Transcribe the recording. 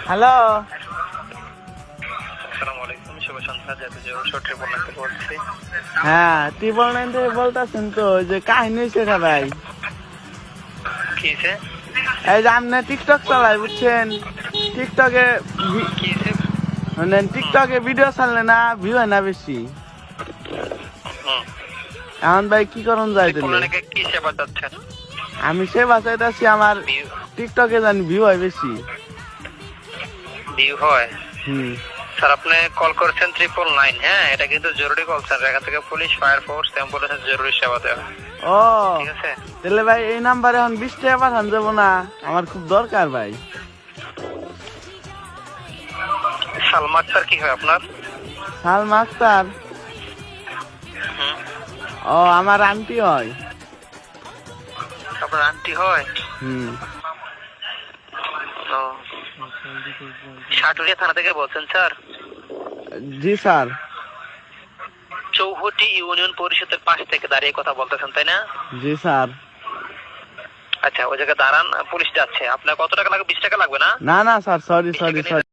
Hello, আসসালামু আলাইকুম, শুভ সন্ধ্যা। Triple nine থেকে বলছি। হ্যাঁ ট্রিপল 9 থেকে বলতেছেন তো, ওই যে কাহিনী হয়েছে রে ভাই। কি হয়েছে? এই যে আপনি টিকটক চালাই বুঝছেন, টিকটকে কি হয়েছে? মানে টিকটকে ভিডিও ছাড়লে না ভিউ হয় না বেশি। এখন ভাই কি করুন যায় ট্রিপল দিলে? নাইনে কি সেবা চাচ্ছেন? আমি সে বাসাইতেছি, আমার টিকটকে জানি ভিউ হয় বেশি। ভিউ হয়? হুম। স্যার, আপনি কল করেছেন 999। হ্যাঁ, এটা কিন্তু জরুরি কল সেন্টার। এখান থেকে পুলিশ, ফায়ার ফোর্স, অ্যাম্বুলেন্স জরুরি সেবা দেওয়া। ও ঠিক আছে। তাহলে ভাই এই নাম্বারে এখন 20 টাকা পাঠান যাবো না? আমার খুব দরকার ভাই। সালমা আক্তার কি হয় আপনার? সালমা আক্তার? হুম। ও আমার আন্টি হয়। আপনার আন্টি হয়? হুম। ও, সাটুরিয়া থানা থেকে বলছেন স্যার? জি স্যার। চৌহটি ইউনিয়ন পরিষদের পাশ থেকে দাঁড়িয়ে কথা বলতেছেন, তাই না? জি স্যার। আচ্ছা, ওই জায়গায় দাঁড়ান, পুলিশ যাচ্ছে। আপনার কত টাকা লাগবে? 20 টাকা লাগবে না? না না স্যার, সরি 20 সরি টাকা নিয়ে সরি।